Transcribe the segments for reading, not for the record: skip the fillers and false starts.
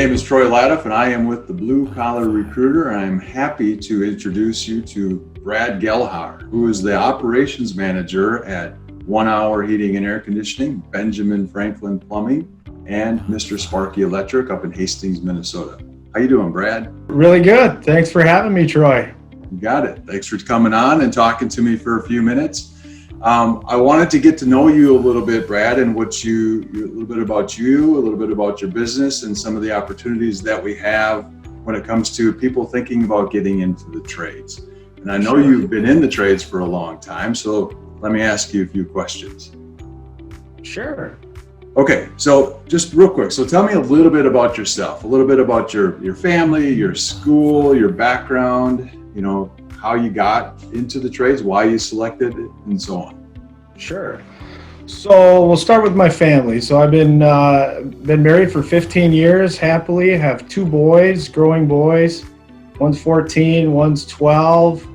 name is Troy Laddiff, and I am with the Blue Collar Recruiter. I'm happy to introduce you to Brad Gelhar, who is the Operations Manager at 1 Hour Heating and Air Conditioning, Benjamin Franklin Plumbing, and Mr. Sparky Electric up in Hastings, Minnesota. How you doing, Brad? Really good. Thanks for having me, Troy. You got it. Thanks for coming on and talking to me for a few minutes. I wanted to get to know you a little bit, Brad, and a little bit about you, a little bit about your business, and some of the opportunities that we have when it comes to people thinking about getting into the trades. And I know you've been in the trades for a long time, so let me ask you a few questions. Sure. Okay, so just real quick, so tell me a little bit about yourself, a little bit about your family, your school, your background, how you got into the trades, why you selected it, and so on. Sure. So we'll start with my family. So I've been married for 15 years, happily. I have two boys, growing boys. One's 14, one's 12.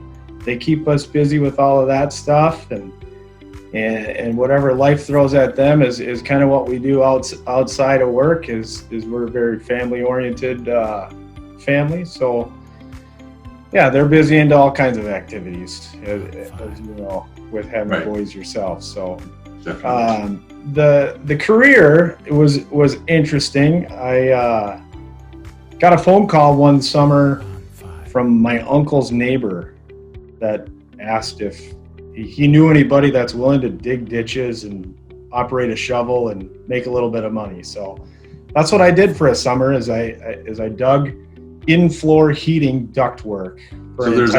They keep us busy with all of that stuff, and whatever life throws at them is kind of what we do outside of work. Is we're a very family-oriented family. So yeah, they're busy into all kinds of activities, as you know, with having boys yourself. So the career was interesting. I got a phone call one summer from my uncle's neighbor that asked if he knew anybody that's willing to dig ditches and operate a shovel and make a little bit of money. So that's what I did for a summer. Is I dug in-floor heating ductwork. So there's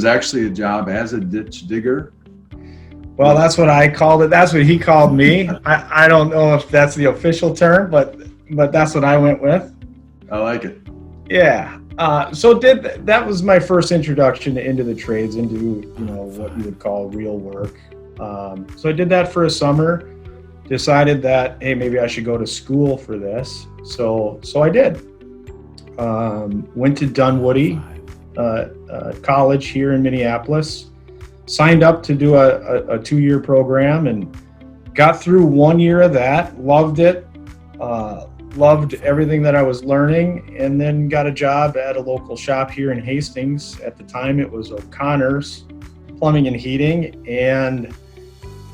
actually a job as a ditch digger. Well, that's what I called it. That's what he called me. I don't know if that's the official term, but that's what I went with. I like it. Yeah. So that was my first introduction into the trades, into what you would call real work. So I did that for a summer. Decided that, hey, maybe I should go to school for this. So I did. Went to Dunwoody College here in Minneapolis. Signed up to do a 2-year program and got through 1 year of that. Loved it. Loved everything that I was learning, and then got a job at a local shop here in Hastings. At the time, it was O'Connor's Plumbing and Heating, and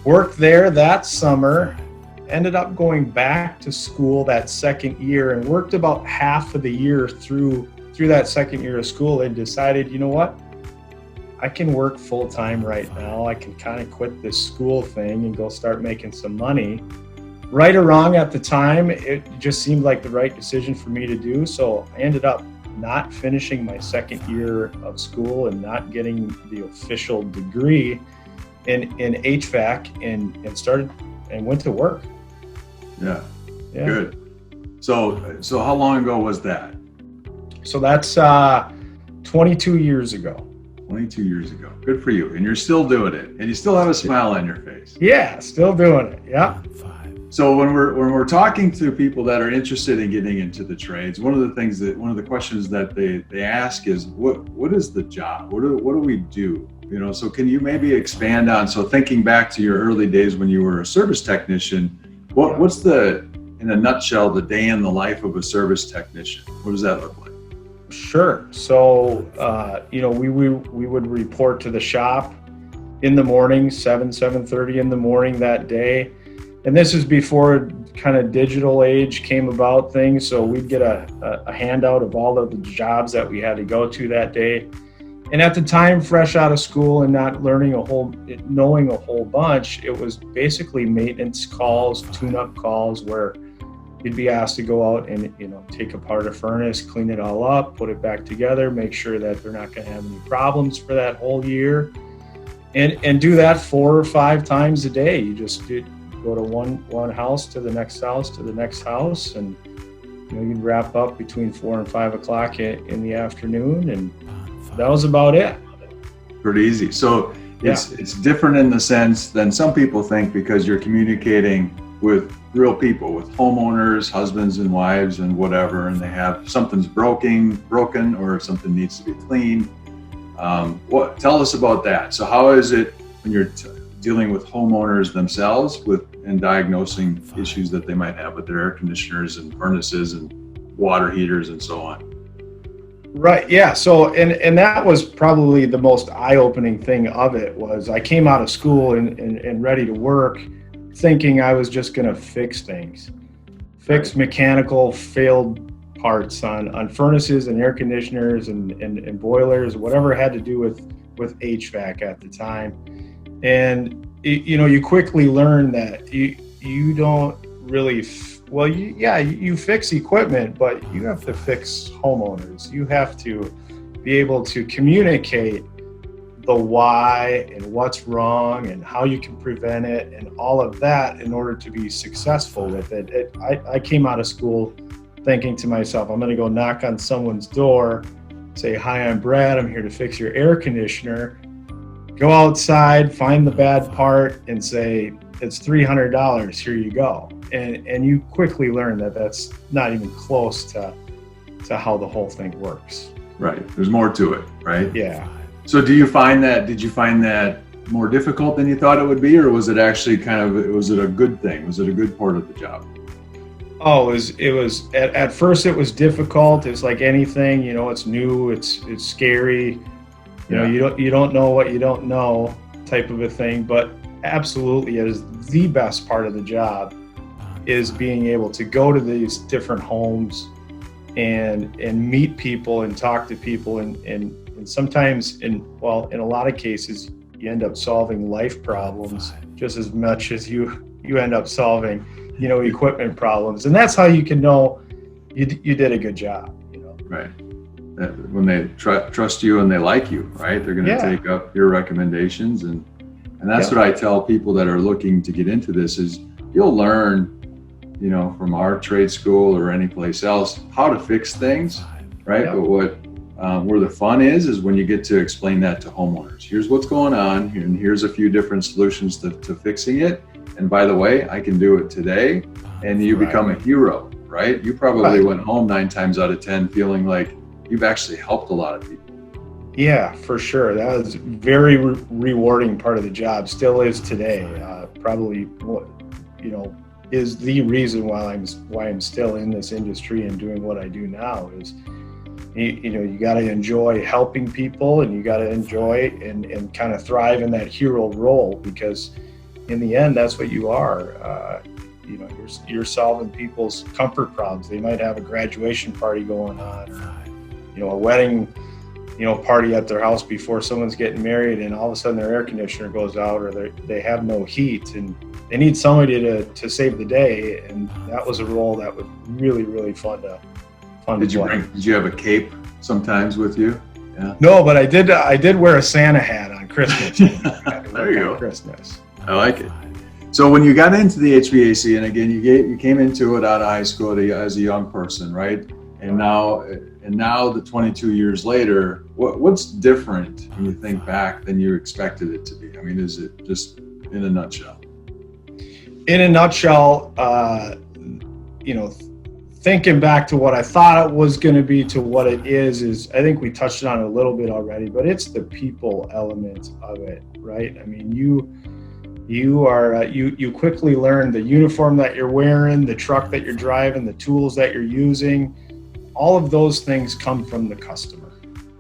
worked there that summer. Ended up going back to school that second year and worked about half of the year through that second year of school, and decided, you know what? I can work full-time right now. I can kind of quit this school thing and go start making some money. Right or wrong at the time, it just seemed like the right decision for me to do. So I ended up not finishing my second year of school and not getting the official degree in HVAC, and started and went to work. Yeah. Good. So how long ago was that? So that's 22 years ago. 22 years ago. Good for you. And you're still doing it. And you still have a smile on your face. Yeah, still doing it. Yeah. So when we're talking to people that are interested in getting into the trades, one of the questions that they ask is, what is the job? What do we do? So can you maybe expand on, so thinking back to your early days when you were a service technician, what's in a nutshell, the day in the life of a service technician? What does that look like? Sure. So, we would report to the shop in the morning, 7:30 in the morning that day. And this is before kind of digital age came about things. So we'd get a handout of all of the jobs that we had to go to that day. And at the time, fresh out of school and not knowing a whole bunch, it was basically maintenance calls, tune-up calls, where you'd be asked to go out and take apart a furnace, clean it all up, put it back together, make sure that they're not going to have any problems for that whole year, and do that 4 or 5 times a day. You just go to one house to the next house to the next house, and you'd wrap up between 4 and 5 o'clock in the afternoon, and that was about it. Pretty easy. So it's different in the sense than some people think, because you're communicating with real people, with homeowners, husbands and wives and whatever, and they have something's broken or something needs to be cleaned. Tell us about that. So how is it when you're dealing with homeowners themselves and diagnosing issues that they might have with their air conditioners and furnaces, and water heaters and so on. Right. Yeah. So, and that was probably the most eye-opening thing of it was I came out of school and ready to work thinking I was just going to fix things, fix mechanical failed parts on furnaces and air conditioners and boilers, whatever had to do with HVAC at the time. And, you quickly learn that you don't really, you fix equipment, but you have to fix homeowners. You have to be able to communicate the why and what's wrong and how you can prevent it and all of that in order to be successful with it. I came out of school thinking to myself, I'm going to go knock on someone's door, say, hi, I'm Brad, I'm here to fix your air conditioner. Go outside, find the bad part and say, it's $300, here you go. And you quickly learn that that's not even close to how the whole thing works. Right. There's more to it, right? Yeah. So did you find that more difficult than you thought it would be, or was it actually was it a good thing? Was it a good part of the job? Oh, it was at first it was difficult. It's like anything, it's new, it's scary. You don't know what you don't know type of a thing, but absolutely it is the best part of the job is being able to go to these different homes and meet people and talk to people and sometimes in a lot of cases you end up solving life problems just as much as you end up solving equipment problems, and that's how you can know you did a good job. Right. That when they trust you and they like you, right? They're going to take up your recommendations, and that's what I tell people that are looking to get into this is you'll learn, from our trade school or any place else how to fix things, right? But where the fun is when you get to explain that to homeowners. Here's what's going on, and here's a few different solutions to fixing it. And by the way, I can do it today, and you become a hero, right? You probably went home 9 times out of 10 feeling like you've actually helped a lot of people. Yeah, for sure. That was very rewarding part of the job. Still is today. Probably, is the reason why I'm still in this industry and doing what I do now is, you got to enjoy helping people, and you got to enjoy and kind of thrive in that hero role, because in the end, that's what you are. You're solving people's comfort problems. They might have a graduation party going on, or, a wedding, party at their house before someone's getting married, and all of a sudden their air conditioner goes out, or they have no heat, and they need somebody to save the day. And that was a role that was really, really fun to play. Did you have a cape sometimes with you? Yeah. No, but I did wear a Santa hat on Christmas. There you go. Christmas. I like it. So when you got into the HVAC, and again, you came into it out of high school as a young person, right? And now the 22 years later, what's different when you think back than you expected it to be? I mean, is it just in a nutshell? In a nutshell, thinking back to what I thought it was going to be to what it is I think we touched on it a little bit already, but it's the people element of it, right? I mean, you quickly learn the uniform that you're wearing, the truck that you're driving, the tools that you're using. All of those things come from the customer.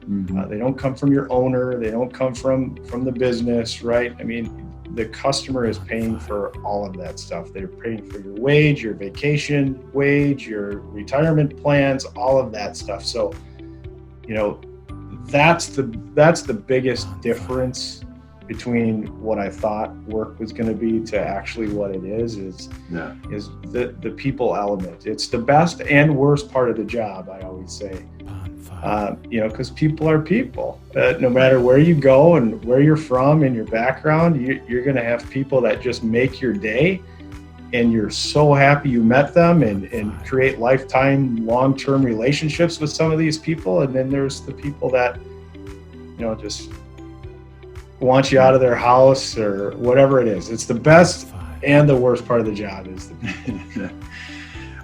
Mm-hmm. They don't come from your owner. They don't come from the business, right? I mean, the customer is paying for all of that stuff. They're paying for your wage, your vacation wage, your retirement plans, all of that stuff. So, that's the biggest difference between what I thought work was going to be to actually what it is the people element. It's the best and worst part of the job, I always say, because people are people. No matter where you go and where you're from and your background, you're going to have people that just make your day, and you're so happy you met them and create lifetime, long-term relationships with some of these people. And then there's the people that, just want you out of their house or whatever it is. It's the best and the worst part of the job is the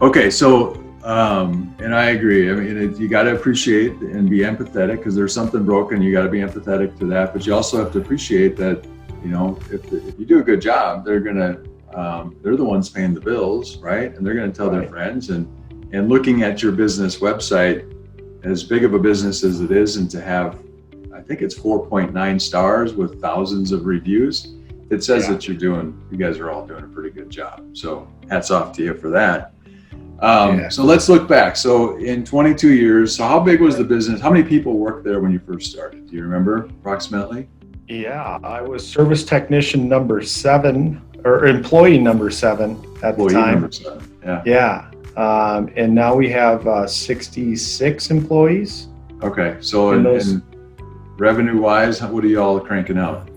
Okay, so and I agree. I mean, you got to appreciate and be empathetic, because there's something broken. You got to be empathetic to that, but you also have to appreciate that, if you do a good job, they're the ones paying the bills, right? And they're gonna tell their friends, and and looking at your business website, as big of a business as it is, and to have, I think it's 4.9 stars with thousands of reviews, it says that you guys are all doing a pretty good job. So hats off to you for that. So let's look back. So in 22 years, so how big was the business? How many people worked there when you first started? Do you remember approximately? Yeah, I was service technician number 7, or employee number 7 at the time. Number 7. Yeah. Yeah. And now we have 66 employees. Okay. So in revenue wise, what are you all cranking out?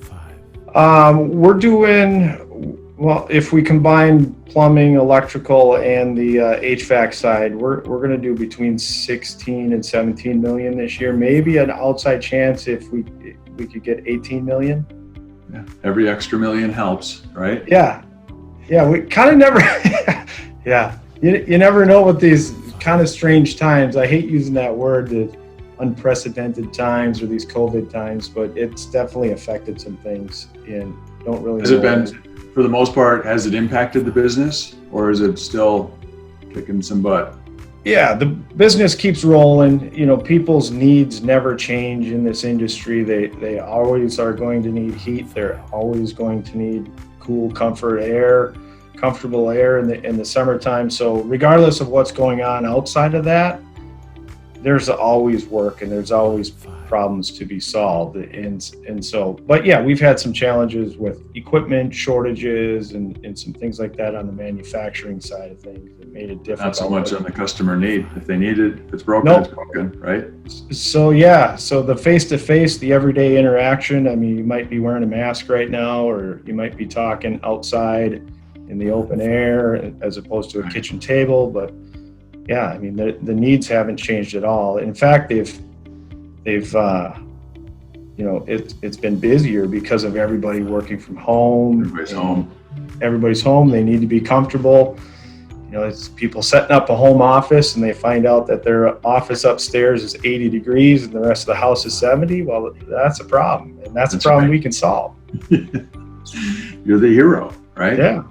We're doing, well, if we combine plumbing, electrical, and the HVAC side, we're going to do between 16 and 17 million this year. Maybe an outside chance if we could get 18 million. Yeah. Every extra million helps, right? Yeah. Yeah. We kind of never, yeah. You never know with these kind of strange times. I hate using that word, the unprecedented times or these COVID times, but it's definitely affected some things and don't really Has it been, for the most part, has it impacted the business, or is it still kicking some butt? Yeah, the business keeps rolling. You know, people's needs never change in this industry. They always are going to need heat. They're always going to need cool, comfortable air in the summertime. So regardless of what's going on outside of that, there's always work and there's always problems to be solved. And so, but yeah, we've had some challenges with equipment shortages and some things like that on the manufacturing side of things that made it difficult. Not so much on the customer need. If they need it, if it's broken, Nope. It's broken, right? So yeah, so the face-to-face, the everyday interaction, I mean, you might be wearing a mask right now, or you might be talking outside in the open air as opposed to a kitchen table, but yeah, I mean, the needs haven't changed at all. In fact, they've you know, it's been busier because of everybody working from home. Everybody's home. They need to be comfortable. You know, it's people setting up a home office and they find out that their office upstairs is 80 degrees and the rest of the house is 70. Well, that's a problem, and that's a problem we can solve. You're the hero, right? Yeah.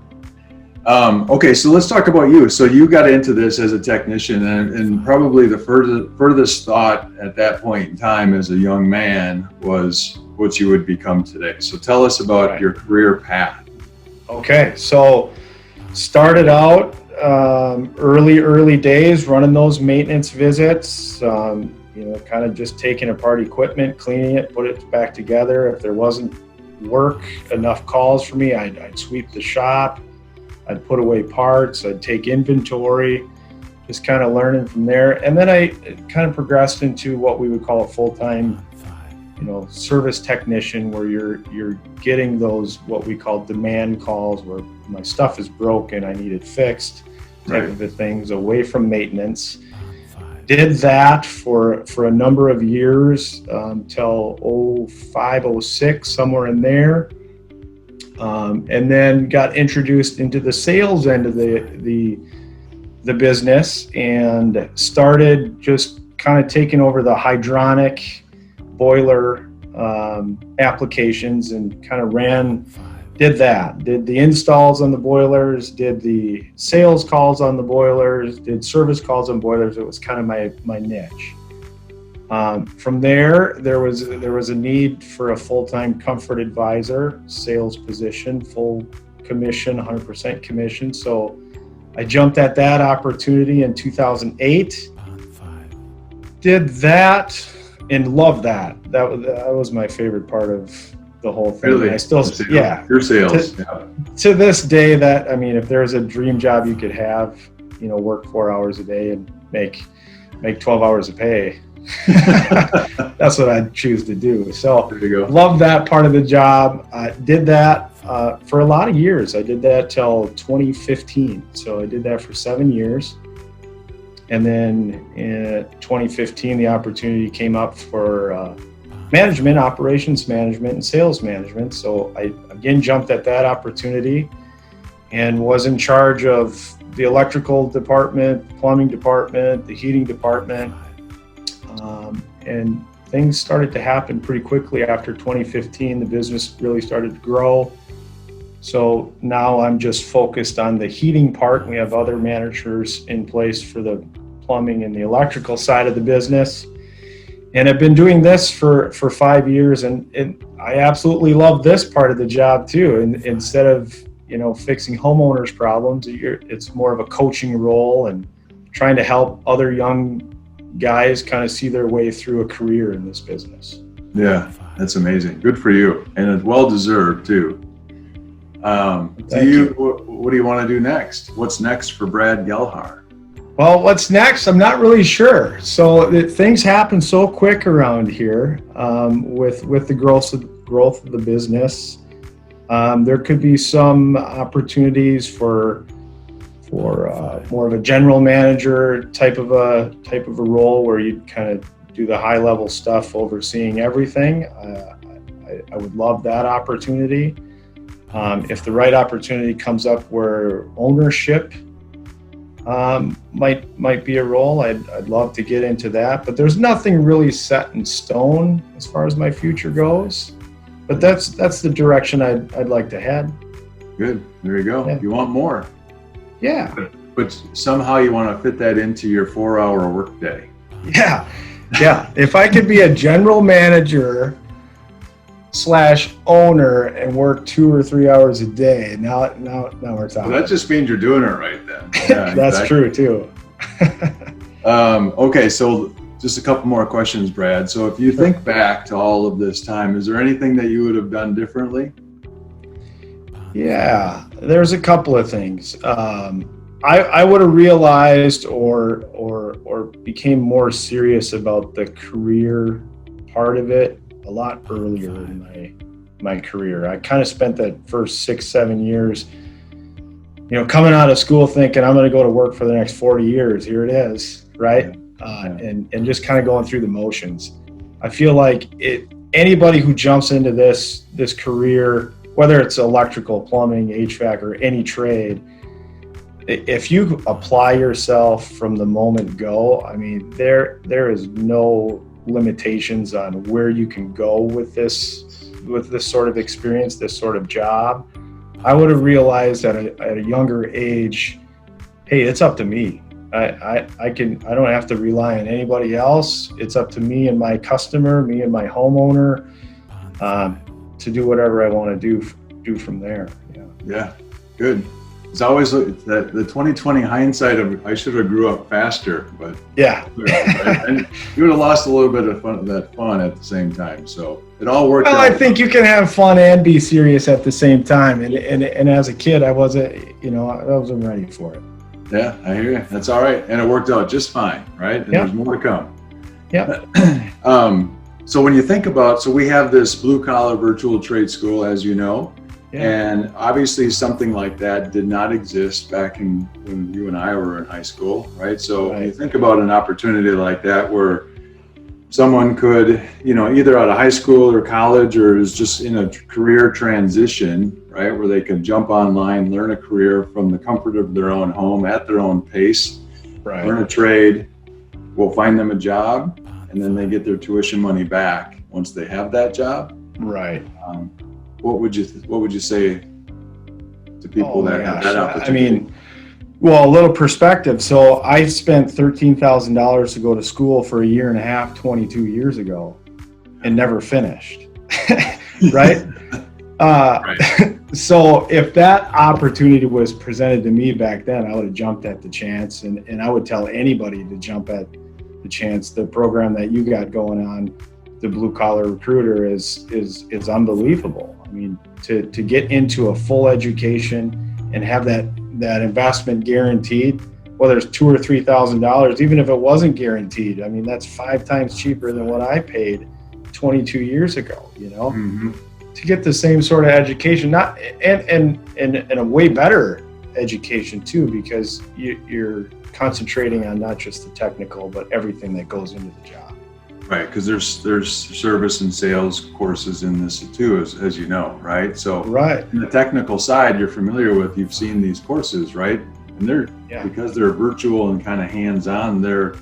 Okay, so let's talk about you. So you got into this as a technician, and probably the furthest thought at that point in time as a young man was what you would become today. So tell us about your career path. Okay, so started out early days running those maintenance visits, you know, kind of just taking apart equipment, cleaning it, put it back together. If there wasn't enough calls for me, I'd sweep the shop. I'd put away parts, I'd take inventory, just kind of learning from there. And then I kind of progressed into what we would call a full-time, you know, service technician, where you're getting those, what we call demand calls, where my stuff is broken, I need it fixed, type of the things, away from maintenance. Did that for a number of years, till 05, 06, somewhere in there. And then got introduced into the sales end of the business and started just kind of taking over the hydronic boiler applications and kind of did the installs on the boilers, did the sales calls on the boilers, did service calls on boilers. It was kind of my niche. From there was a need for a full-time comfort advisor sales position, full commission, 100% commission. So I jumped at that opportunity in 2008. Did that and loved that. That was my favorite part of the whole thing. Really? I still, yeah. Your sales. To this day, that, I mean, if there's a dream job you could have, you know, work 4 hours a day and make 12 hours of pay. That's what I'd choose to do. So love that part of the job. I did that for a lot of years. I did that till 2015. So I did that for 7 years. And then in 2015, the opportunity came up for management, operations management, and sales management. So I again jumped at that opportunity and was in charge of the electrical department, plumbing department, the heating department. And things started to happen pretty quickly after 2015. The business really started to grow. So now I'm just focused on the heating part. We have other managers in place for the plumbing and the electrical side of the business. And I've been doing this for 5 years, and I absolutely love this part of the job too. And instead of, fixing homeowners' problems, it's more of a coaching role and trying to help other young guys kind of see their way through a career in this business. Yeah, that's amazing. Good for you, and it's well deserved too. What do you want to do next? What's next for Brad Gelhar? Well, what's next? I'm not really sure. So things happen so quick around here with the growth of the business. There could be some opportunities for more of a general manager type of a role where you kind of do the high level stuff, overseeing everything. I would love that opportunity. If the right opportunity comes up where ownership might be a role, I'd love to get into that. But there's nothing really set in stone as far as my future goes. But that's the direction I'd like to head. Good. There you go. Yeah. You want more. Yeah. But somehow you want to fit that into your 4-hour workday. Yeah. If I could be a general manager / owner and work 2 or 3 hours a day, now we're talking. Well, that just means you're doing it right then. Yeah, that's true too. Okay, so just a couple more questions, Brad. So if you think back to all of this time, is there anything that you would have done differently? Yeah, there's a couple of things. I would have realized or became more serious about the career part of it a lot earlier in my career. I kind of spent that first 6-7 years, coming out of school thinking I'm going to go to work for the next 40 years. Here it is, right? And just kind of going through the motions. I feel like anybody who jumps into this career, whether it's electrical, plumbing, HVAC, or any trade, if you apply yourself from the moment go, I mean, there is no limitations on where you can go with this sort of experience, this sort of job. I would have realized at a younger age, hey, it's up to me. I don't have to rely on anybody else. It's up to me and my customer, me and my homeowner, to do whatever I want to do from there. Yeah, good. It's always the 2020 hindsight of I should have grew up faster, but yeah, and you would have lost a little bit of that fun at the same time. So it all worked out. I think you can have fun and be serious at the same time. And as a kid, I wasn't ready for it. Yeah, I hear you. That's all right, and it worked out just fine, right? And there's more to come. Yeah. So when you think about, we have this blue collar virtual trade school, as you know. Yeah. And obviously something like that did not exist back when you and I were in high school, right? So when you think about an opportunity like that where someone could, either out of high school or college or is just in a career transition, right? Where they can jump online, learn a career from the comfort of their own home at their own pace, right. Learn a trade, we'll find them a job, and then they get their tuition money back once they have that job. Right. What would you say to people that have that opportunity? I mean, well, a little perspective. So I spent $13,000 to go to school for 1.5 years, 22 years ago, and never finished. Right? Right. So if that opportunity was presented to me back then, I would have jumped at the chance, and I would tell anybody to jump at the chance. The program that you got going on, the Blue Collar Recruiter, is unbelievable. I mean, to get into a full education and have that investment guaranteed, whether it's $2,000 or $3,000, even if it wasn't guaranteed, I mean, that's 5 times cheaper than what I paid 22 years ago. Mm-hmm. To get the same sort of education, and a way better education too, because you're concentrating on not just the technical, but everything that goes into the job. Right, because there's service and sales courses in this too, as you know, right? So right. In the technical side, you're familiar with, you've seen these courses, right? And because they're virtual and kind of hands-on, they're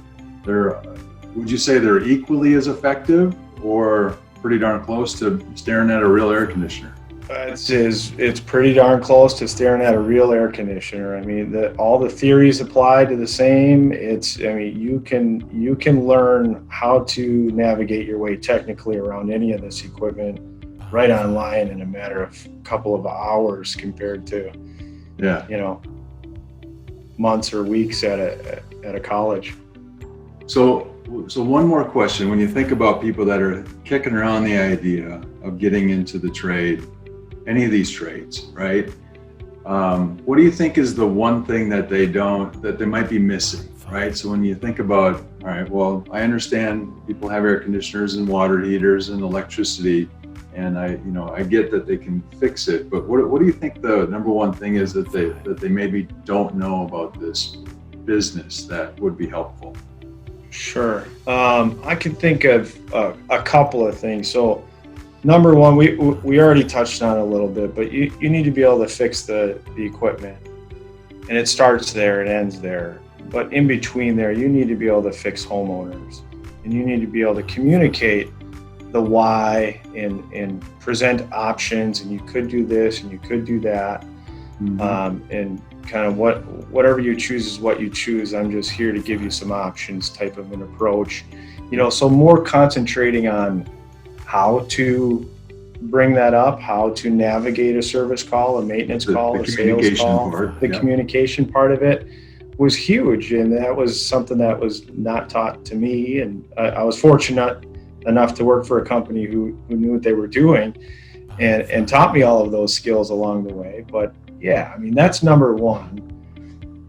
would you say they're equally as effective or pretty darn close to staring at a real air conditioner? It's pretty darn close to staring at a real air conditioner. I mean, all the theories apply to the same. You can learn how to navigate your way technically around any of this equipment right online in a matter of a couple of hours compared to, months or weeks at a college. So one more question. When you think about people that are kicking around the idea of getting into the trade, any of these trades, right? What do you think is the one thing that they might be missing, right? So when you think about, all right, well, I understand people have air conditioners and water heaters and electricity, and I get that they can fix it, but what do you think the number one thing is that they maybe don't know about this business that would be helpful? Sure. I can think of a couple of things. So number one, we already touched on it a little bit, but you need to be able to fix the equipment, and it starts there, it ends there. But in between there, you need to be able to fix homeowners, and you need to be able to communicate the why and present options, and you could do this and you could do that. And kind of whatever you choose is what you choose. I'm just here to give you some options type of an approach. So more concentrating on how to bring that up, how to navigate a service call, a maintenance call, a sales call. The communication part of it was huge, and that was something that was not taught to me. And I was fortunate enough to work for a company who knew what they were doing and taught me all of those skills along the way. But yeah, I mean, that's number one.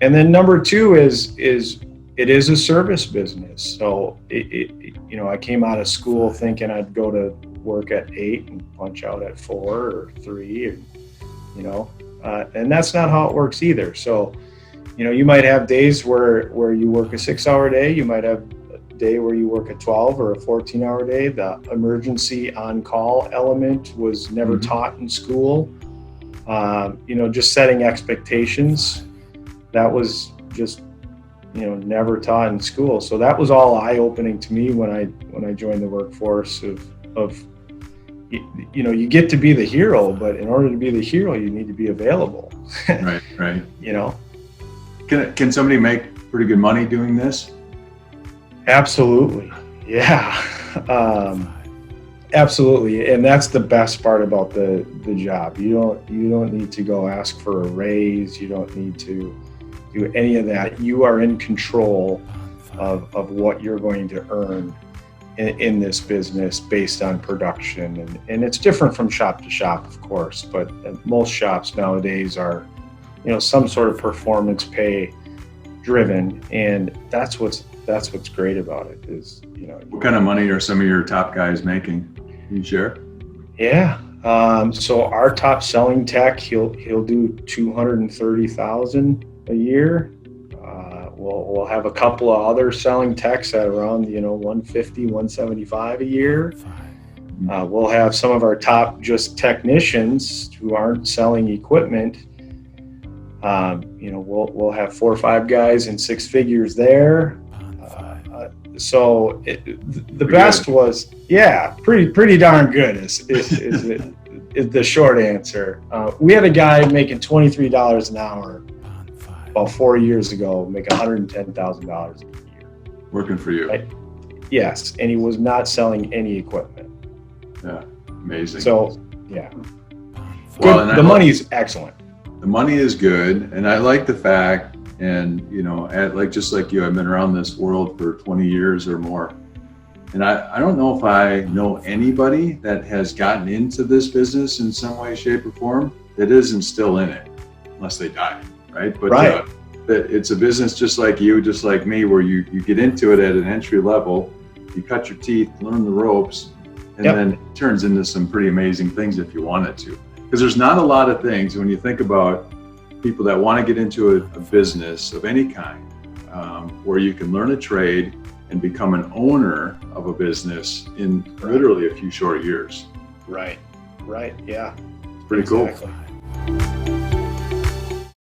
And then number two is it is a service business. So I came out of school thinking I'd go to work at 8 and punch out at 4 or 3, and that's not how it works either. So, you might have days where you work a 6-hour day. You might have a day where you work a 12 or a 14-hour day. The emergency on-call element was never taught in school. Just setting expectations, that was just, never taught in school. So that was all eye-opening to me when I joined the workforce of you get to be the hero, but in order to be the hero, you need to be available. Right. Can somebody make pretty good money doing this? Absolutely. Yeah. Absolutely. And that's the best part about the job. You don't need to go ask for a raise. You don't need to do any of that. You are in control of what you're going to earn in this business based on production. And it's different from shop to shop, of course, but most shops nowadays are, some sort of performance pay driven. And that's what's great about it is, what kind of money are some of your top guys making? Can you share? Yeah. So our top selling tech, he'll do $230,000 a year. We'll have a couple of other selling techs at around, $150,000, $175,000 a year. We'll have some of our top just technicians who aren't selling equipment. We'll have 4 or 5 guys in 6 figures there. So the best was, pretty darn good is the short answer. We had a guy making $23 an hour about 4 years ago, make $110,000 a year. Working for you. Right? Yes, and he was not selling any equipment. Yeah, amazing. So, yeah. Well, the money's excellent. The money is good, and I like the fact, and just like you, I've been around this world for 20 years or more. And I don't know if I know anybody that has gotten into this business in some way, shape, or form that isn't still in it, unless they die, right? But it's a business just like you, just like me, where you get into it at an entry level, you cut your teeth, learn the ropes, and then it turns into some pretty amazing things if you want it to. Because there's not a lot of things when you think about people that want to get into a business of any kind, where you can learn a trade and become an owner of a business in literally a few short years. Right, yeah. Pretty cool. Exactly.